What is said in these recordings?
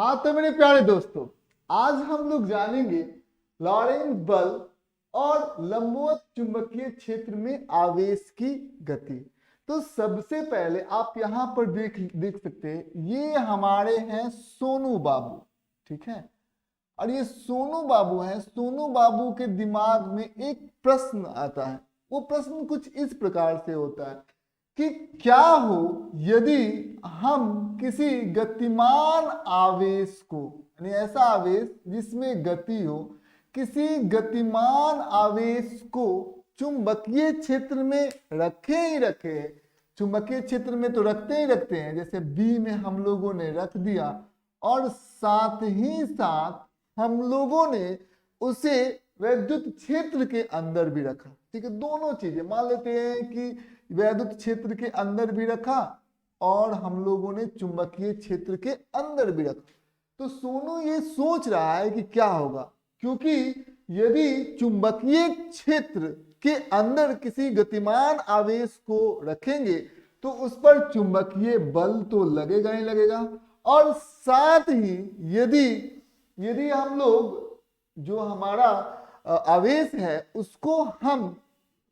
हाँ तो मेरे प्यारे दोस्तों, आज हम लोग जानेंगे लॉरेंज बल और लंबवत चुंबकीय क्षेत्र में आवेश की गति। तो सबसे पहले आप यहाँ पर देख सकते हैं, ये हमारे हैं सोनू बाबू, ठीक है। और ये सोनू बाबू हैं। सोनू बाबू के दिमाग में एक प्रश्न आता है। वो प्रश्न कुछ इस प्रकार से होता है कि क्या हो यदि हम किसी गतिमान आवेश को, यानी ऐसा आवेश जिसमें गति हो, किसी गतिमान आवेश को चुंबकीय क्षेत्र में रखे ही रखे। चुंबकीय क्षेत्र में तो रखते ही रखते हैं, जैसे बी में हम लोगों ने रख दिया और साथ ही साथ हम लोगों ने उसे वैद्युत क्षेत्र के अंदर भी रखा। ठीक है, दोनों चीजें मान लेते हैं कि वैद्युत क्षेत्र के अंदर भी रखा और हम लोगों ने चुंबकीय क्षेत्र के अंदर भी रखा। तो सोनू ये सोच रहा है कि क्या होगा, क्योंकि यदि चुंबकीय क्षेत्र के अंदर किसी गतिमान आवेश को रखेंगे तो उस पर चुंबकीय बल तो लगेगा ही लगेगा, और साथ ही यदि हम लोग जो हमारा आवेश है उसको हम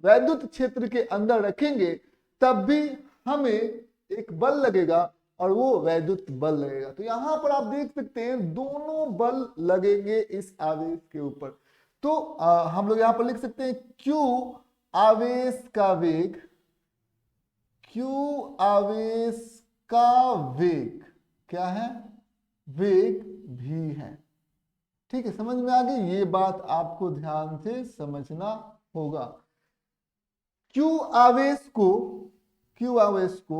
वैद्युत क्षेत्र के अंदर रखेंगे तब भी हमें एक बल लगेगा और वो वैद्युत बल लगेगा। तो यहां पर आप देख सकते हैं दोनों बल लगेंगे इस आवेश के ऊपर। तो हम लोग यहां पर लिख सकते हैं Q आवेश का वेग, Q आवेश का वेग क्या है, वेग भी है। ठीक है, समझ में आ गई। ये बात आपको ध्यान से समझना होगा। Q आवेश को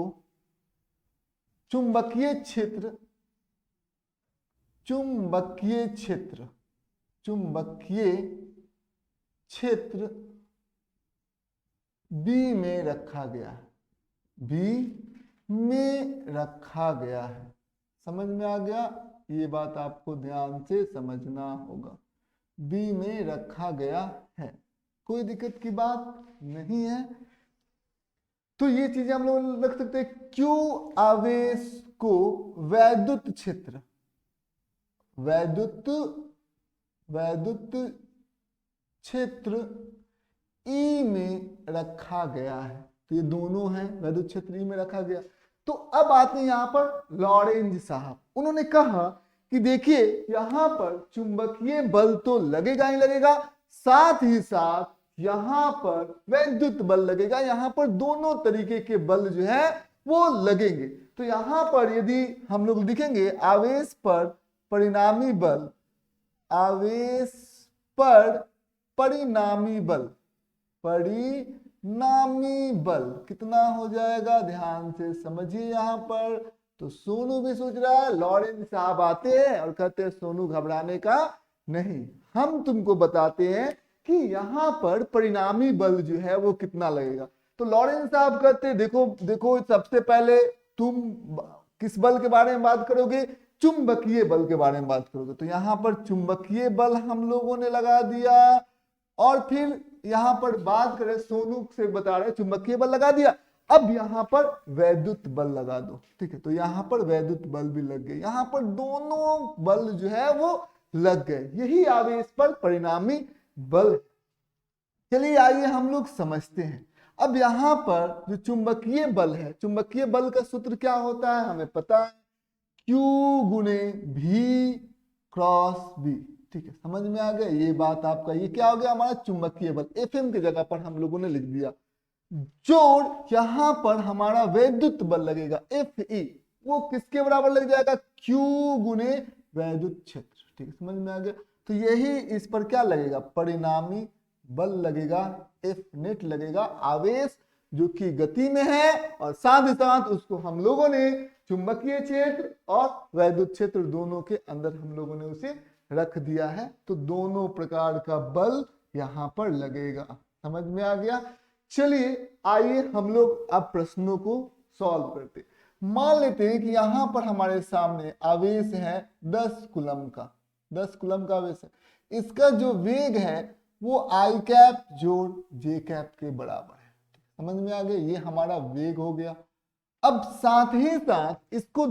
चुंबकीय क्षेत्र B में रखा गया है, समझ में आ गया। ये बात आपको ध्यान से समझना होगा, B में रखा गया है, कोई दिक्कत की बात नहीं है। तो ये चीजें हम लोग रख सकते हैं। Q आवेश को वैद्युत क्षेत्र E में रखा गया है। तो ये दोनों हैं, वैद्युत क्षेत्र E में रखा गया। तो अब आते हैं यहाँ पर लॉरेंज साहब। उन्होंने कहा कि देखिए यहाँ पर चुंबकीय बल तो लगेगा ही लगेगा, साथ ही साथ यहाँ पर वैद्युत बल लगेगा। यहाँ पर दोनों तरीके के बल जो है वो लगेंगे। तो यहाँ पर यदि हम लोग लिखेंगे आवेश पर परिणामी बल कितना हो जाएगा, ध्यान से समझिए। यहाँ पर तो सोनू भी सोच रहा है, लॉरेंज साहब आते हैं और कहते हैं सोनू घबराने का नहीं, हम तुमको बताते हैं कि यहाँ पर परिणामी बल जो है वो कितना लगेगा। तो लॉरेंज साहब कहते हैं देखो सबसे पहले तुम किस बल के बारे में बात करोगे, चुंबकीय बल के बारे में बात करोगे। तो यहाँ पर चुंबकीय बल हम लोगों ने लगा दिया, और फिर यहाँ पर बात करें, सोनू से बता रहे चुंबकीय बल लगा दिया, अब यहाँ पर वैद्युत बल लगा दो। ठीक है, तो यहाँ पर वैद्युत बल भी लग गए, यहाँ पर दोनों बल जो है वो लग गए। यही आवेश पर परिणामी बल। चलिए आइए हम लोग समझते हैं। अब यहाँ पर जो चुंबकीय बल है, चुंबकीय बल का सूत्र क्या होता है हमें पता है, Q गुने V क्रॉस B। ठीक है, समझ में आ गया। ये बात आपका, ये क्या हो गया हमारा चुंबकीय बल, FM की जगह पर हम लोगों ने लिख दिया। जोड़ यहाँ पर हमारा वैद्युत बल लगेगा FE, वो किसके बराबर लग जाएगा, Q गुने वैद्युत क्षेत्र। ठीक है, समझ में आ गया। तो यही इस पर क्या लगेगा, परिणामी बल लगेगा, F नेट लगेगा, आवेश जो कि गति में है, और साथ ही साथ उसको हम लोगों ने चुंबकीय क्षेत्र और वैद्युत क्षेत्र दोनों के अंदर हम लोगों ने उसे रख दिया है। तो दोनों प्रकार का बल यहाँ पर लगेगा, समझ में आ गया। चलिए आइए हम लोग अब प्रश्नों को सॉल्व करते। मान लेते हैं कि यहाँ पर हमारे सामने आवेश है 10 कूलम का, 10 कूलम का आवेश है। इसका जो वेग है वो I कैप जोड़ J कैप के बराबर है। समझ में आ गया, ये हमारा वेग हो गया। अब साथ ही साथ इसको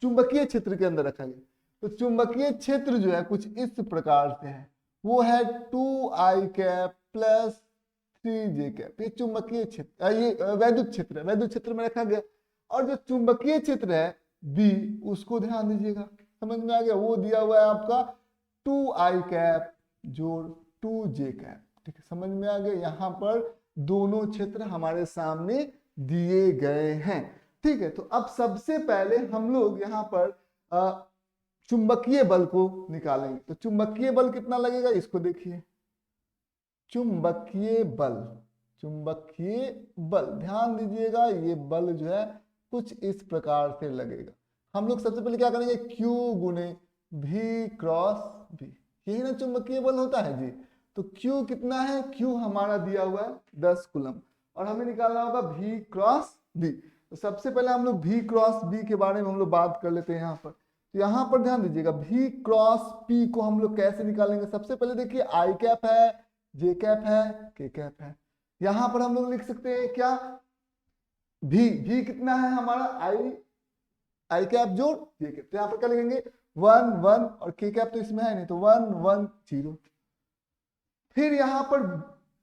चुंबकीय क्षेत्र के अंदर रखा गया। तो चुंबकीय क्षेत्र जो है कुछ इस प्रकार से है, वो है 2i cap plus 3j cap. ये चुंबकीय क्षेत्र, ये वैद्युत क्षेत्र है, वैद्युत क्षेत्र में रखा गया। और जो चुंबकीय क्षेत्र है बी, उसको ध्यान दीजिएगा, समझ में आ गया, वो दिया हुआ है आपका 2i कैप जोड़ 2j कैप। ठीक है, समझ में आ गया। यहाँ पर दोनों क्षेत्र हमारे सामने दिए गए हैं। ठीक है, तो अब सबसे पहले हम लोग यहाँ पर चुंबकीय बल को निकालेंगे। तो चुंबकीय बल कितना लगेगा, इसको देखिए, चुंबकीय बल, चुंबकीय बल ध्यान दीजिएगा, ये बल जो है कुछ इस प्रकार से लगेगा। हम लोग सबसे पहले क्या करेंगे, Q गुने V क्रॉस V, यही ना चुंबकीय बल होता है जी। तो Q कितना है, Q हमारा दिया हुआ है 10 कूलम, और हमें निकालना होगा V क्रॉस V। तो सबसे पहले हम लोग V क्रॉस V के बारे में हम लोग बात कर लेते हैं यहाँ पर। तो यहाँ पर ध्यान दीजिएगा, V क्रॉस P को हम लोग कैसे निकालेंगे। सबसे पहले देखिए I कैप है, J कैप है, K कैप है। यहाँ पर हम लोग लिख सकते हैं क्या, V कितना है हमारा, I कैप जोड़ J कैप। तो यहाँ पर क्या लिखेंगे 1 1, और K कैप तो इसमें है नहीं, तो 1 1 0। फिर यहाँ पर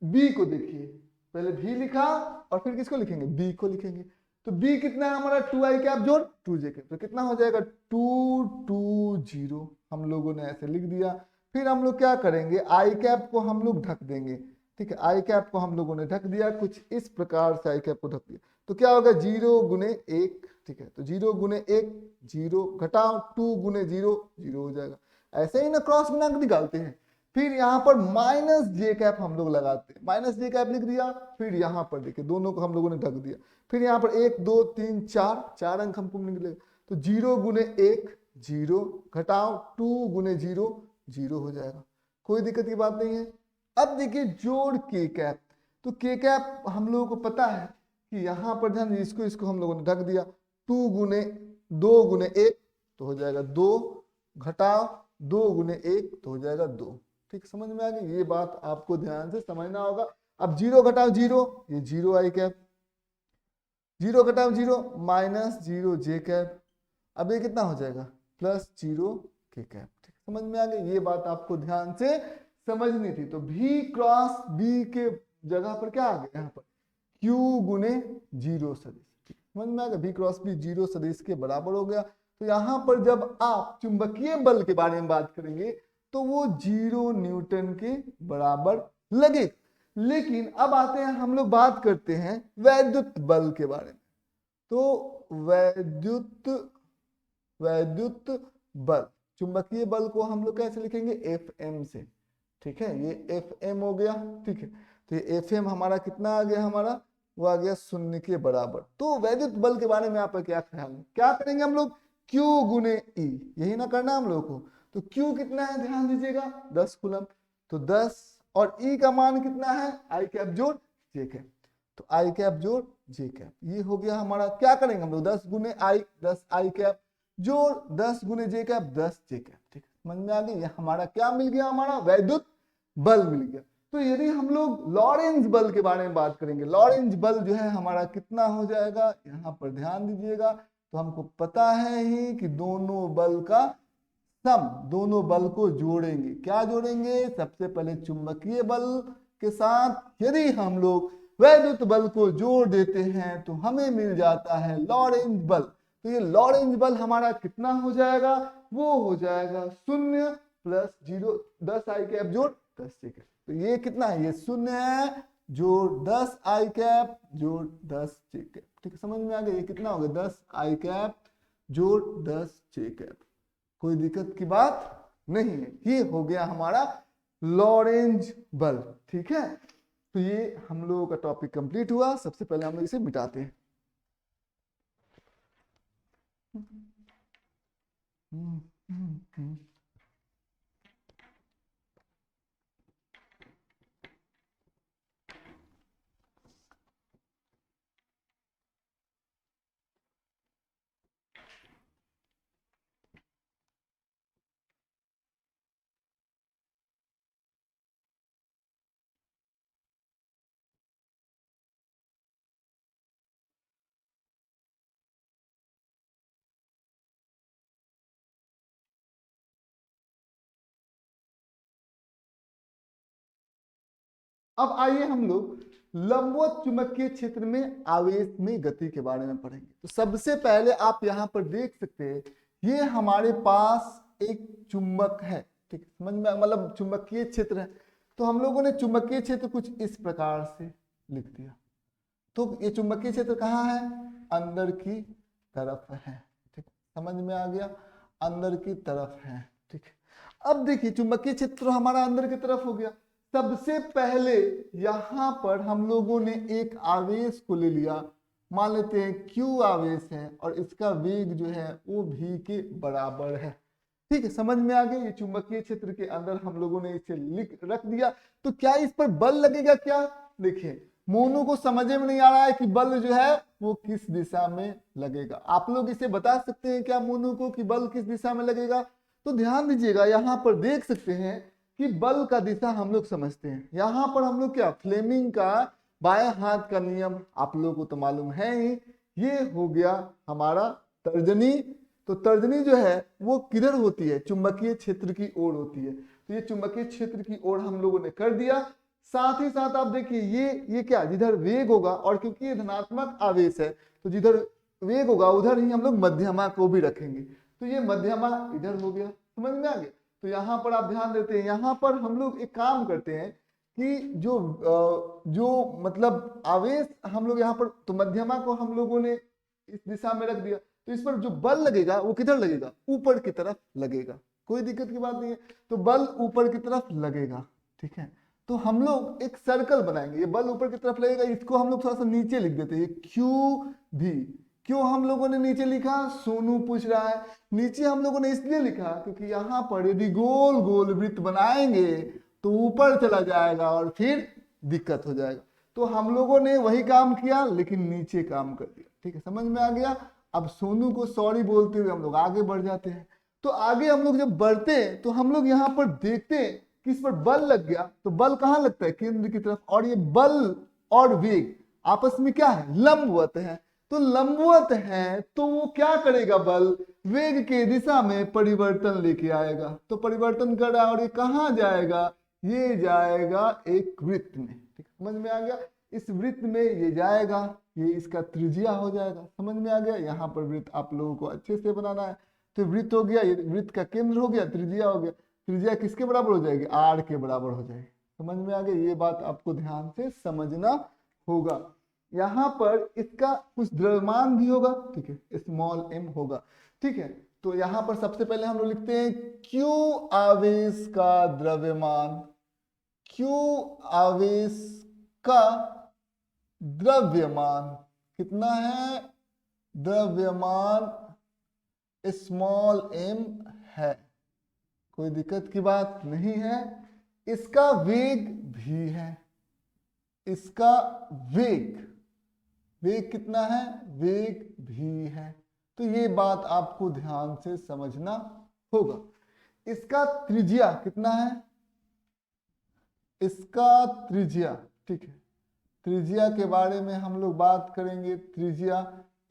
B को देखिए, पहले V लिखा और फिर किसको लिखेंगे, B को लिखेंगे। तो B कितना है हमारा 2i कैप जोड़ 2j कैप, तो कितना हो जाएगा 2 2 0, हम लोगों ने ऐसे लिख दिया। फिर हम लोग क्या करेंगे, i कैप को हम लोग ढक देंगे। ठीक है, i कैप को हम लोगों ने ढक दिया, कुछ इस प्रकार से i कैप को ढक दिया। तो क्या होगा 0 गुने 1। ठीक है, तो 0 गुने 1 0, घटाओ 2 गुने 0 0 हो जाएगा। ऐसे ही ना क्रॉस गुणांक निकालते हैं। फिर यहाँ पर माइनस जे कैप हम लोग लगाते हैं, माइनस जे कैप लिख दिया। फिर यहाँ पर देखिए दोनों को हम लोगों ने ढक दिया। फिर यहाँ पर 1 2 3 4, 4 अंक हमको निकलेगा। तो 0 गुने 1 0, घटाओ 2 गुने 0 0 हो जाएगा, कोई दिक्कत की बात नहीं है। अब देखिए जोड़ के कैप, तो के कैप हम लोगों को पता है कि यहाँ पर ध्यान, इसको इसको हम लोगों ने ढक दिया। 2 गुने 2 गुने 1 तो हो जाएगा 2, घटाओ 2 गुने 1 तो हो जाएगा 2। ठीक, समझ में आ गई, ये बात आपको ध्यान से समझना होगा। अब 0 घटाओ 0, ये 0 आई कैप, 0 घटाओ 0 माइनस 0 जे कैप। अब ये कितना हो जाएगा प्लस 0 के कैप। ठीक, समझ में आ गई, ये बात आपको ध्यान से समझनी थी। तो V क्रॉस B के जगह पर क्या आ गया यहाँ पर Q गुने 0 सदिश। समझ में आ गया, V क्रॉस B 0 सदिश के बराबर हो गया। तो यहाँ पर जब आप चुंबकीय बल के बारे में बात करेंगे तो वो 0 न्यूटन के बराबर लगे। लेकिन अब आते हैं, हम लोग बात करते हैं वैद्युत बल के बारे में। तो वैद्युत बल, चुंबकीय बल को हम लोग कैसे लिखेंगे, Fm से। ठीक है, ये Fm हो गया। ठीक है, तो ये Fm हमारा कितना आ गया, हमारा वो आ गया 0 के बराबर। तो वैद्युत बल के बारे में आपका क्या ख्याल है, क्या करेंगे हम लोग, Q गुने E, यही ना करना हम लोग को। तो Q कितना है ध्यान दीजिएगा 10 कूलम, तो 10, और E का मान कितना है, I कैप जोड़ J कैप। तो I कैप जोड़ J कैप, ये हो गया हमारा। क्या करेंगे हम लोग 10 गुने I, 10 I कैप जोड़ 10 गुने J कैप 10 J कैप। ठीक, समझ में आ गई, ये हमारा क्या मिल गया, हमारा वैद्युत बल मिल गया। तो यदि हम लोग लॉरेंज बल के बारे में बात करेंगे, लॉरेंज बल जो है हमारा कितना हो जाएगा, यहाँ पर ध्यान दीजिएगा। तो हमको पता है ही कि दोनों बल का सम, दोनों बल को जोड़ेंगे, क्या जोड़ेंगे, सबसे पहले चुंबकीय बल के साथ यदि हम लोग वैद्युत बल को जोड़ देते हैं तो हमें मिल जाता है लॉरेंज बल। तो ये लॉरेंज बल हमारा कितना हो जाएगा, वो हो जाएगा 0 प्लस 0, 10 आई कैप जोड़ 10 जे कैप। तो ये कितना है, ये 0 है जोड़ 10 आई कैप जोड़ 10 जे कैप। ठीक है, समझ में आ गया, ये कितना हो गया 10 आई कैप जोड़ 10 जे कैप, कोई दिक्कत की बात नहीं है। ये हो गया हमारा लॉरेंज बल। ठीक है, तो ये हम लोगों का टॉपिक कंप्लीट हुआ। सबसे पहले हम लोग इसे मिटाते हैं। अब आइए हम लोग लंबवत चुंबकीय क्षेत्र में आवेश में गति के बारे में पढ़ेंगे। तो सबसे पहले आप यहाँ पर देख सकते हैं, ये हमारे पास एक चुंबक है, ठीक है, समझ में, मतलब चुंबकीय क्षेत्र है। तो हम लोगों ने चुंबकीय क्षेत्र कुछ इस प्रकार से लिख दिया। तो ये चुंबकीय क्षेत्र कहाँ है? अंदर की तरफ है, ठीक, समझ में आ गया, अंदर की तरफ है, ठीक। अब देखिए चुंबकीय क्षेत्र हमारा अंदर की तरफ हो गया। सबसे पहले यहां पर हम लोगों ने एक आवेश को ले लिया, मान लेते हैं Q आवेश है और इसका वेग जो है वो v के बराबर है, ठीक है, समझ में आ गया। ये चुंबकीय क्षेत्र के अंदर हम लोगों ने इसे लिख रख दिया। तो क्या इस पर बल लगेगा क्या? देखिए मोनू को समझ में नहीं आ रहा है कि बल जो है वो किस दिशा में लगेगा। आप लोग इसे बता सकते हैं क्या मोनू को कि बल किस दिशा में लगेगा? तो ध्यान दीजिएगा, यहाँ पर देख सकते हैं कि बल का दिशा हम लोग समझते हैं। यहाँ पर हम लोग क्या, फ्लेमिंग का बाएं हाथ का नियम आप लोगों को तो मालूम है ही, ये हो गया हमारा तर्जनी। तो तर्जनी जो है वो किधर होती है? चुंबकीय क्षेत्र की ओर होती है। तो ये चुंबकीय क्षेत्र की ओर हम लोगों ने कर दिया। साथ ही साथ आप देखिए ये क्या, जिधर वेग होगा, और क्योंकि ये धनात्मक आवेश है तो जिधर वेग होगा उधर ही हम लोग मध्यमा को भी रखेंगे। तो ये मध्यमा इधर हो गया, समझ में आ गया। तो यहाँ पर आप ध्यान देते हैं, यहाँ पर हम लोग एक काम करते हैं कि जो मतलब आवेश हम लोग यहाँ पर, तो मध्यमा को हम लोगों ने इस दिशा में रख दिया। तो इस पर जो बल लगेगा वो किधर लगेगा? ऊपर की तरफ लगेगा, कोई दिक्कत की बात नहीं है। तो बल ऊपर की तरफ लगेगा, ठीक है। तो हम लोग एक सर्कल बनाएंगे, ये बल ऊपर की तरफ लगेगा, इसको हम लोग थोड़ा सा नीचे लिख देते हैं, क्यू भी। क्यों हम लोगों ने नीचे लिखा? सोनू पूछ रहा है। नीचे हम लोगों ने इसलिए लिखा क्योंकि यहाँ पर यदि गोल गोल वृत्त बनाएंगे तो ऊपर चला जाएगा और फिर दिक्कत हो जाएगा। तो हम लोगों ने वही काम किया लेकिन नीचे काम कर दिया, ठीक है, समझ में आ गया। अब सोनू को सॉरी बोलते हुए हम लोग आगे बढ़ जाते हैं। तो आगे हम लोग जब बढ़ते हैं तो हम लोग यहाँ पर देखते हैं कि इस पर बल लग गया। तो बल कहाँ लगता है? केंद्र की तरफ। और ये बल और वेग आपस में क्या है? लंबवत है। तो लंबवत है तो वो क्या करेगा? बल वेग के दिशा में परिवर्तन लेके आएगा। तो परिवर्तन कर रहा है और ये कहाँ जाएगा? ये जाएगा एक वृत्त में, ठीक, समझ में आ गया। इस वृत्त में ये जाएगा, ये इसका त्रिज्या हो जाएगा, समझ में आ गया। यहाँ पर वृत्त आप लोगों को अच्छे से बनाना है। तो वृत्त हो गया, ये वृत्त का केंद्र हो गया, त्रिज्या हो गया। त्रिज्या किसके बराबर हो जाएगी? आर के बराबर हो जाएगी, समझ में आ गया। ये बात आपको ध्यान से समझना होगा। यहाँ पर इसका कुछ द्रव्यमान भी होगा, ठीक है, स्मॉल m होगा, ठीक है। तो यहाँ पर सबसे पहले हम लोग लिखते हैं Q आवेश का द्रव्यमान, Q आवेश का द्रव्यमान कितना है? द्रव्यमान स्मॉल m है, कोई दिक्कत की बात नहीं है। इसका वेग भी है, इसका वेग कितना है? वेग भी है। तो ये बात आपको ध्यान से समझना होगा। इसका त्रिज्या कितना है? इसका त्रिज्या, ठीक है, त्रिज्या के बारे में हम लोग बात करेंगे। त्रिज्या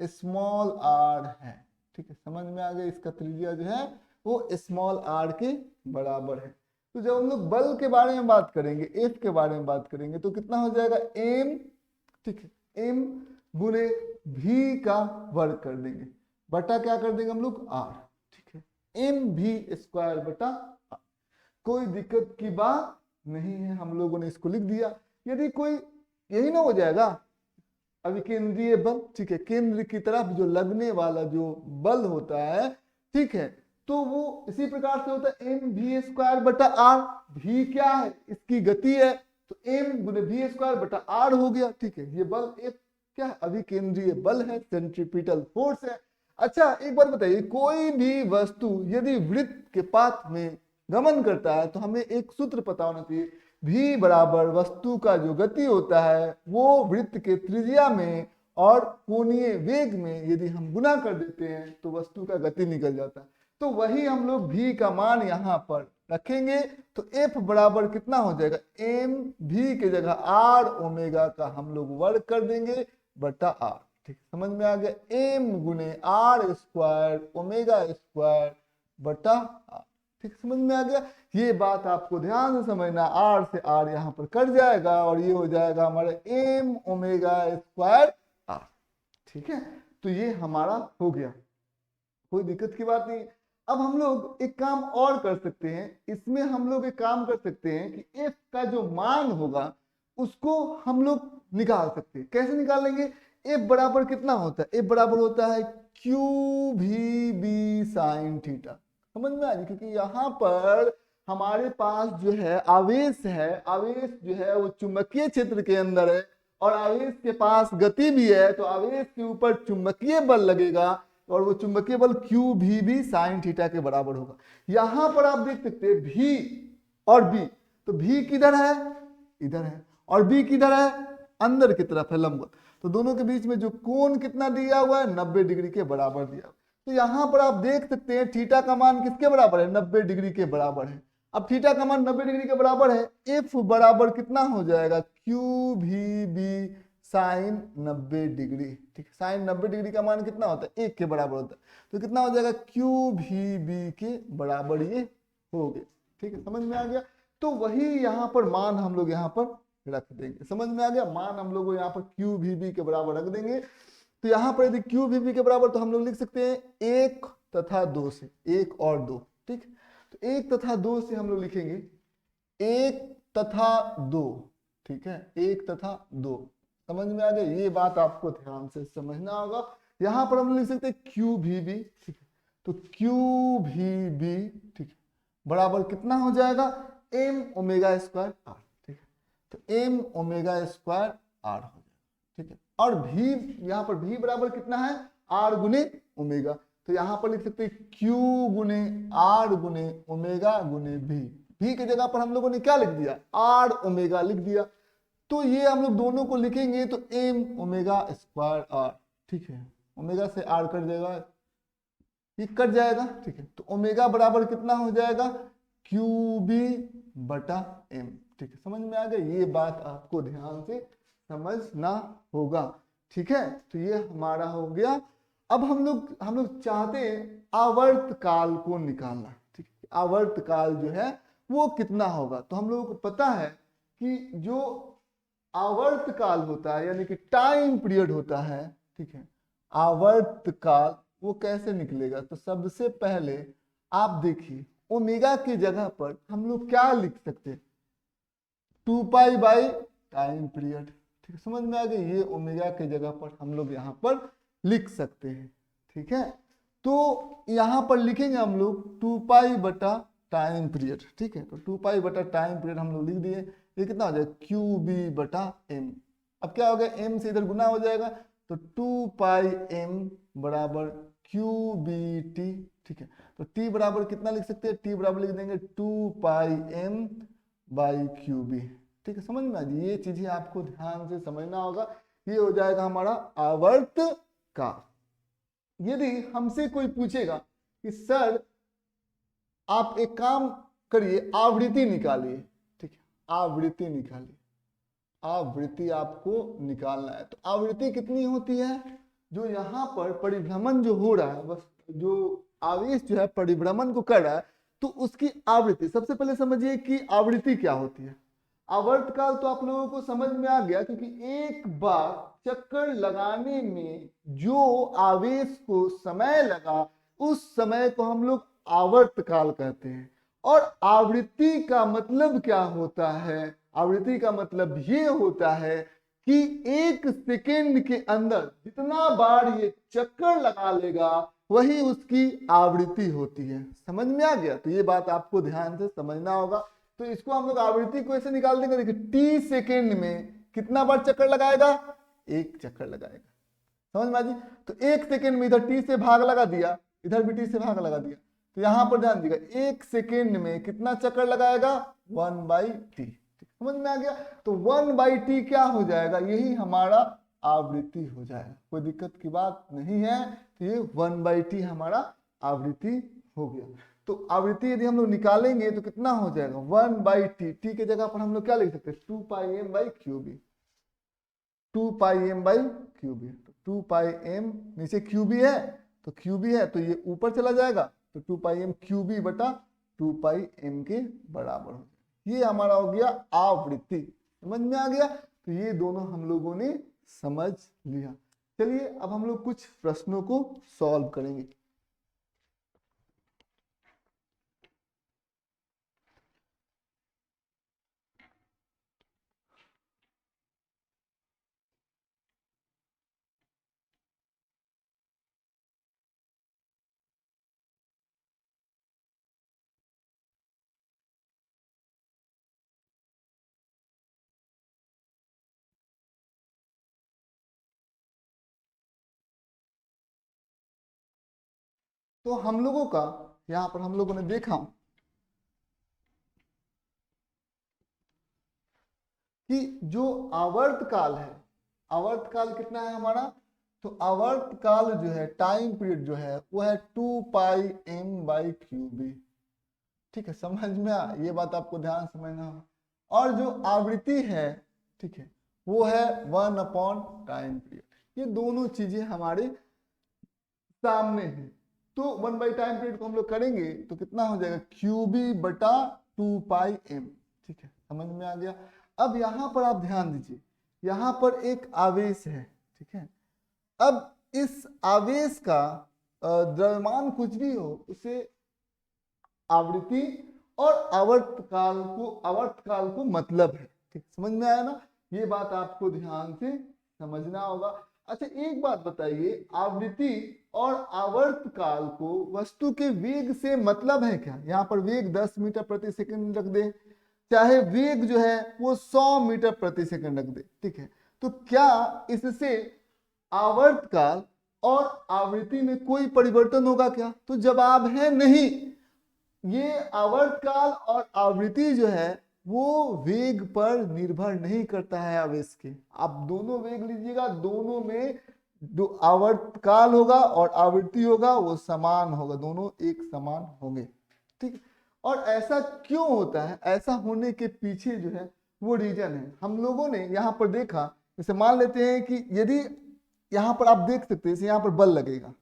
स्मॉल r है, ठीक है, समझ में आ गया। इसका त्रिज्या जो है वो स्मॉल r के बराबर है। तो जब हम लोग बल के बारे में बात करेंगे, F के बारे में बात करेंगे, तो कितना हो जाएगा? m, ठीक है, m गुने v का वर्ग कर देंगे, बटा क्या कर देंगे हम लोग? r, ठीक है, mv स्क्वायर बटा r। कोई दिक्कत की बात नहीं है, हम लोगों ने इसको लिख दिया। यदि कोई यही ना हो जाएगा अभिकेंद्रीय बल, ठीक है, केंद्र की तरफ जो लगने वाला जो बल होता है, ठीक है, तो वो इसी प्रकार से होता है एम वी स्क्वायर बटा आर। भी क्या है? इसकी गति है, तो एम गुने वी स्क्वायर बटा आर हो गया, ठीक है। ये बल एक क्या है? अभिकेंद्रीय बल है, सेंट्रीपिटल फोर्स है। अच्छा एक बात बताइए, कोई भी वस्तु यदि वृत्त के पाथ में गमन करता है तो हमें एक सूत्र पता होना चाहिए, v बराबर वस्तु का जो गति होता है वो वृत्त के त्रिज्या में और कोणीय वेग में यदि हम गुना कर देते हैं तो वस्तु का गति निकल जाता है। तो वही हम लोग v का मान यहाँ पर रखेंगे। तो f बराबर कितना हो जाएगा? m v के जगह r ओमेगा का हम लोग वर्ग कर देंगे बटा r, ठीक, समझ में आ गया। m गुने r स्क्वायर ओमेगा स्क्वायर बटा r, ठीक, समझ में आ गया। ये बात आपको ध्यान से समझना, आर से आर यहाँ पर कट जाएगा और ये हो जाएगा हमारा एम ओमेगा स्क्वायर आर। ठीक है, तो ये हमारा हो गया, कोई दिक्कत की बात नहीं। अब हम लोग एक काम और कर सकते हैं, इसमें हम लोग एक काम कर सकते हैं कि f का जो मान होगा उसको हम लोग निकाल सकते हैं। कैसे निकालेंगे? f बराबर कितना होता है? f बराबर होता है क्यू भी बी साइन थीटा। समझ में आ रही? क्योंकि यहाँ पर हमारे पास जो है आवेश है, आवेश जो है वो चुंबकीय क्षेत्र के अंदर है और आवेश के पास गति भी है, तो आवेश के ऊपर चुंबकीय बल लगेगा और वो चुंबकीय बल क्यू भी साइन थीटा के बराबर होगा। यहां पर आप देख सकते हैं भी और बी, तो भी किधर है? इधर है, और बी किधर है? अंदर की तरफ है, लंबवत। तो दोनों के बीच में जो कोण कितना दिया हुआ है? 90 डिग्री के बराबर दिया हुआ। तो यहां पर आप देख सकते हैं थीटा का मान किसके बराबर है? 90 डिग्री के बराबर है। अब थीटा का मान 90 डिग्री के बराबर है, एफ बराबर कितना हो जाएगा? क्यू भी बी साइन 90 डिग्री। ठीक है, साइन 90 डिग्री का मान कितना होता है? 1 के बराबर होता है, तो कितना हो जाएगा? क्यू भी बी के बराबर ये हो गया। ठीक है, समझ में आ गया। तो वही यहाँ पर मान हम लोग यहाँ पर रख देंगे। समझ में आ गया? मान हम लोग यहाँ पर क्यू भी बी के बराबर रख देंगे। तो यहाँ पर यदि क्यू भी बी के बराबर, तो हम लोग लिख सकते हैं 1 तथा 2 से, 1 और 2। ठीक, तो 1 तथा 2 से हम लोग लिखेंगे 1 तथा 2। ठीक है, 1 तथा 2। समझ में आ गया? ये बात आपको ध्यान से समझना होगा। यहां पर हम लिख सकते हैं क्यू भी बी। ठीक है, तो क्यू भी बी, ठीक है, बराबर कितना हो जाएगा? M omega square R. ठीक है, तो एम ओमेगा स्क्वायर आर हो जाएगा। ठीक है, और भी यहाँ पर भी बराबर कितना है? आर गुने ओमेगा। तो यहाँ पर लिख सकते हैं क्यू गुने आर गुने ओमेगा गुने भी की जगह पर हम लोगों ने क्या लिख दिया? आर ओमेगा लिख दिया। तो ये हम लोग दोनों को लिखेंगे तो एम ओमेगा स्क्वायर आर। ठीक है, ओमेगा से आर कट जाएगा, ये कट जाएगा। ठीक है, तो ओमेगा बराबर कितना हो जाएगा? क्यू बी बटा एम। ठीक है, समझ में आ गया? ये बात आपको ध्यान से समझना होगा। ठीक है, तो ये हमारा हो गया। अब हम लोग चाहते हैं आवर्त काल को निकालना। ठीक है, आवर्त काल जो है वो कितना होगा? तो हम लोगों को पता है कि जो आवर्त काल होता है यानी कि टाइम पीरियड होता है, ठीक है, आवर्त काल वो कैसे निकलेगा? तो सबसे पहले आप देखिए, ओमेगा की जगह पर हम लोग क्या लिख सकते हैं? 2 पाई बाई टाइम पीरियड। ठीक है, समझ में आ गई? ये ओमेगा की जगह पर हम लोग यहाँ पर लिख सकते हैं। ठीक है, तो यहाँ पर लिखेंगे हम लोग 2 पाई बटा टाइम पीरियड। ठीक है, तो 2 पाई बटा टाइम पीरियड हम लोग लिख दिए। ये कितना हो जाएगा? क्यू बी बटा एम। अब क्या हो गया? एम से इधर गुना हो जाएगा, तो 2 पाई एम बराबर क्यू बी टी। ठीक है, तो टी बराबर कितना लिख सकते हैं? टी बराबर लिख देंगे 2 pi M by Q B. ठीक है, समझ में आ गई? ये चीजें आपको ध्यान से समझना होगा। ये हो जाएगा हमारा आवर्त काल। यदि हमसे कोई पूछेगा कि सर आप एक काम करिए, आवृत्ति निकालिए। ठीक है, आवृत्ति निकालिए, आवृत्ति आपको निकालना है। तो आवृत्ति कितनी होती है? जो यहाँ पर परिभ्रमण जो हो रहा है, बस जो आवेश जो है परिभ्रमण को कर रहा है, तो उसकी आवृत्ति। सबसे पहले समझिए कि आवृत्ति क्या होती है। आवर्त काल तो आप लोगों को समझ में आ गया, क्योंकि एक बार चक्कर लगाने में जो आवेश को समय लगा, उस समय को हम लोग आवर्त काल कहते हैं। और आवृत्ति का मतलब क्या होता है? आवृत्ति का मतलब ये होता है कि 1 सेकेंड के अंदर जितना बार ये चक्कर लगा लेगा वही उसकी आवृत्ति होती है। समझ में आ गया? तो ये बात आपको ध्यान से समझना होगा। तो इसको हम लोग आवृत्ति को ऐसे निकाल देंगे। देखिए, टी सेकेंड में कितना बार चक्कर लगाएगा? 1 चक्कर लगाएगा। समझ में आ जी? तो 1 सेकेंड में इधर टी से भाग लगा दिया, इधर भी टी से भाग लगा दिया। तो यहां पर ध्यान दीजिएगा, 1 सेकेंड में कितना चक्कर लगाएगा? 1/t। समझ में आ गया? तो 1/t क्या हो जाएगा? यही हमारा आवृत्ति हो जाएगा। कोई दिक्कत की बात नहीं है। तो ये 1/t हमारा आवृत्ति हो गया। तो आवृत्ति यदि हम लोग निकालेंगे तो कितना हो जाएगा? 1/t। टी के जगह पर हम लोग क्या लिख सकते हैं? 2 pi M by Q B. 2 pi M by Q B. 2 pi M, नीचे क्यू बी है तो क्यू बी है, तो ये ऊपर चला जाएगा, तो 2 पाई एम क्यू बी बटा 2 पाई m के बराबर हो जाएगा। ये हमारा हो गया आवृत्ति। समझ में आ गया? तो ये दोनों हम लोगों ने समझ लिया। चलिए अब हम लोग कुछ प्रश्नों को सॉल्व करेंगे। तो हम लोगों का यहाँ पर हम लोगों ने देखा कि जो आवर्तकाल है, आवर्तकाल कितना है हमारा? तो आवर्तकाल जो है, टाइम पीरियड जो है वो है 2 पाई m/क्यूबी। ठीक है, समझ में ये बात आपको ध्यान समझना है। और जो आवृत्ति है, ठीक है, वो है 1 अपॉन टाइम पीरियड। ये दोनों चीजें हमारे सामने है। तो 1 बाई टाइम पीरियड को हम लोग करेंगे तो कितना हो जाएगा? क्यूबी बटा 2 पाई m। ठीक है, समझ में आ गया। अब यहाँ पर आप ध्यान दीजिए, यहाँ पर एक आवेश है। ठीक है, अब इस आवेश का द्रव्यमान कुछ भी हो, उसे आवृत्ति और आवर्तकाल को मतलब है। ठीक, समझ में आया ना? ये बात आपको ध्यान से समझना होगा। अच्छा एक बात बताइए, आवृत्ति और आवर्तकाल को वस्तु के वेग से मतलब है क्या? यहाँ पर वेग 10 मीटर प्रति सेकंड रख दे, चाहे वेग जो है वो 100 मीटर प्रति सेकंड रख दे। ठीक है, तो क्या इससे आवर्तकाल और आवृत्ति में कोई परिवर्तन होगा क्या? तो जवाब है नहीं। ये आवर्तकाल और आवृत्ति जो है वो वेग पर निर्भर नहीं करता है आवेश के। आप दोनों वेग लीजिएगा, दोनों में जो आवर्तकाल होगा और आवृत्ति होगा वो समान होगा, दोनों एक समान होंगे। ठीक है, और ऐसा क्यों होता है? ऐसा होने के पीछे जो है वो रीजन है। हम लोगों ने यहाँ पर देखा, जैसे मान लेते हैं कि यदि यहाँ पर आप देख सकते हैं, यहाँ पर बल लगेगा,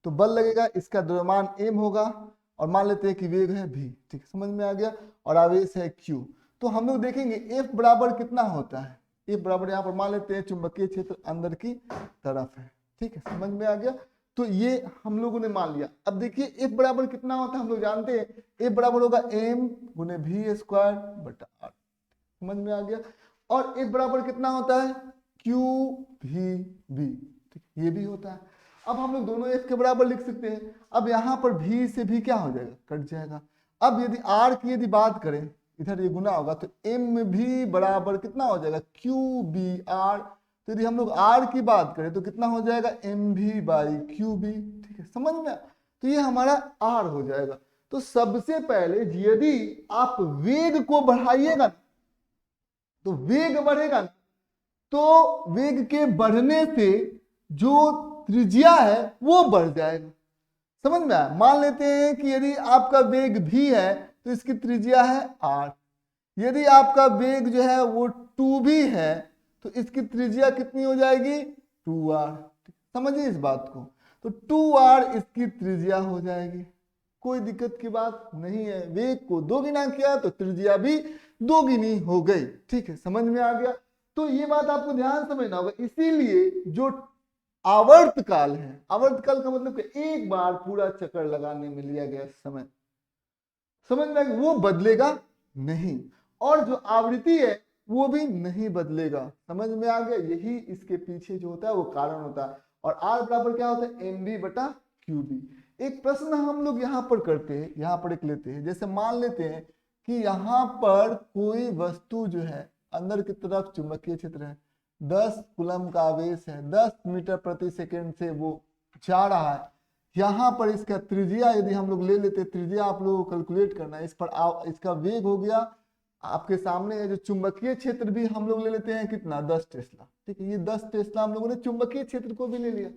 तो बल लगेगा, इसका द्रव्यमान m होगा, और मान लेते हैं कि वेग है v। ठीक है, समझ में आ गया। और आवेश है q। तो हम लोग देखेंगे F बराबर कितना होता है। F बराबर यहाँ पर मान लेते हैं चुंबकीय क्षेत्र अंदर की तरफ है। ठीक है, समझ में आ गया। तो ये हम लोगों ने मान लिया। अब देखिए F बराबर कितना होता है, हम लोग जानते हैं F बराबर होगा m गुने v स्क्वायर बटा r। समझ में आ गया। और F बराबर कितना होता है? q v v। ठीक, ये भी होता है। अब हम लोग दोनों F के बराबर लिख सकते हैं। अब यहाँ पर v से भी क्या हो जाएगा? कट जाएगा। अब यदि r की यदि बात करें, इधर ये गुना होगा, तो m भी बराबर कितना हो जाएगा? q b r। तो यदि हम लोग r की बात करें तो कितना हो जाएगा? m v by q b। ठीक है, समझ में? तो ये हमारा r हो जाएगा। तो सबसे पहले यदि आप वेग को बढ़ाइएगा तो वेग बढ़ेगा, तो वेग के बढ़ने से जो त्रिज्या है वो बढ़ जाएगा। समझ में आया? मान लेते हैं कि यदि आपका वेग v है तो इसकी त्रिज्या है r। यदि आपका वेग जो है वो 2v है तो इसकी त्रिज्या कितनी हो जाएगी? 2r। समझिए इस बात को। तो 2r इसकी त्रिज्या हो जाएगी। कोई दिक्कत की बात नहीं है। वेग को दोगुना किया तो त्रिज्या भी दोगुनी हो गई। ठीक है, समझ में आ गया। तो ये बात आपको ध्यान समझना होगा। इसीलिए जो आवर्तकाल है, आवर्तकाल का मतलब कि एक बार पूरा चक्कर लगाने में लिया गया समय, समझ में, वो बदलेगा नहीं। और जो आवृत्ति है वो भी नहीं बदलेगा। समझ में आ गया? यही इसके पीछे जो होता है वो कारण होता है। और r बराबर क्या होता है? mv बटा qb। एक प्रश्न हम लोग यहाँ पर करते हैं, यहाँ पर एक लेते हैं। जैसे मान लेते हैं कि यहाँ पर कोई वस्तु जो है अंदर की तरफ चुंबकीय क्षेत्र है, 10 कूलम का आवेश है, 10 मीटर प्रति सेकंड से वो जा रहा है। यहाँ पर इसका त्रिज्या यदि हम लोग ले लेते, त्रिज्या आप लोगों को कैलकुलेट करना है। इस पर इसका वेग हो गया आपके सामने है। जो चुंबकीय क्षेत्र भी हम लोग ले लेते हैं कितना? 10 टेस्ला। ठीक है, ये 10 टेस्ला हम लोगों ने चुंबकीय क्षेत्र को भी ले लिया,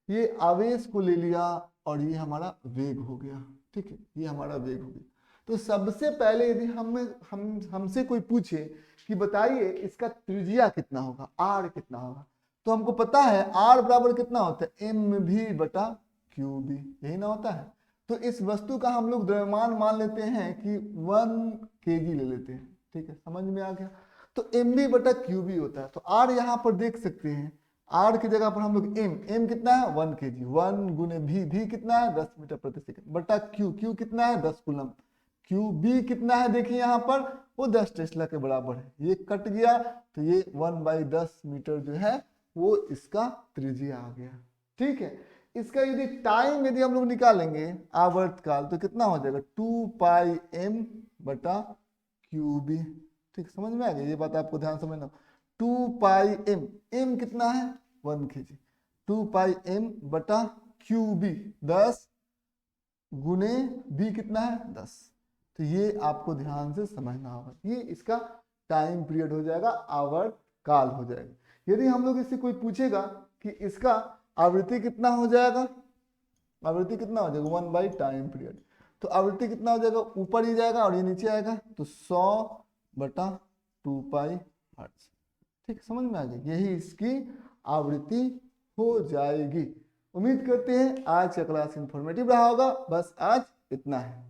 ये आवेश को ले लिया, और ये हमारा वेग हो गया। ठीक है, ये हमारा वेग हो गया। तो सबसे पहले यदि हमसे कोई पूछे कि बताइए इसका त्रिज्या कितना होगा, r कितना होगा, तो हमको पता है r बराबर कितना होता है? mv बटा qb, यही ना होता है। तो इस वस्तु का हम लोग द्रव्यमान मान लेते हैं कि 1 kg ले लेते हैं। ठीक है, समझ में आ गया। तो mv बटा qb होता है। तो r यहाँ पर देख सकते हैं, r की जगह पर हम लोग m कितना है 1 kg, 1 गुने v कितना है 10 मीटर प्रति सेकंड, बटा q कितना है 10 कूलम, qb कितना है देखिए यहाँ पर वो 10 टेस्ला के बराबर है। ये कट गया तो ये 1/10 मीटर जो है वो इसका त्रिज्या आ गया। ठीक है, इसका यदि टाइम यदि हम लोग निकालेंगे आवर्तकाल तो कितना हो जाएगा 2 पाई m बटा qb। ठीक, समझ में आ गया, ये बात आपको ध्यान समझना। 2 पाई m कितना है 1 kg, 2 पाई m बटा qb 10 गुने b कितना है 10। तो ये आपको ध्यान से समझना होगा, ये इसका टाइम पीरियड हो जाएगा, आवर्त काल हो जाएगा। यदि हम लोग इससे कोई पूछेगा कि इसका आवृत्ति कितना हो जाएगा, आवृत्ति कितना हो जाएगा 1 बाई टाइम पीरियड, तो आवृत्ति कितना हो जाएगा ऊपर ही जाएगा और ये नीचे आएगा, तो 100 बटा 2 पाई हर्ट्ज। ठीक, समझ में आ गया, यही इसकी आवृत्ति हो जाएगी। उम्मीद करते हैं आज का क्लास इंफॉर्मेटिव रहा होगा। बस आज इतना है।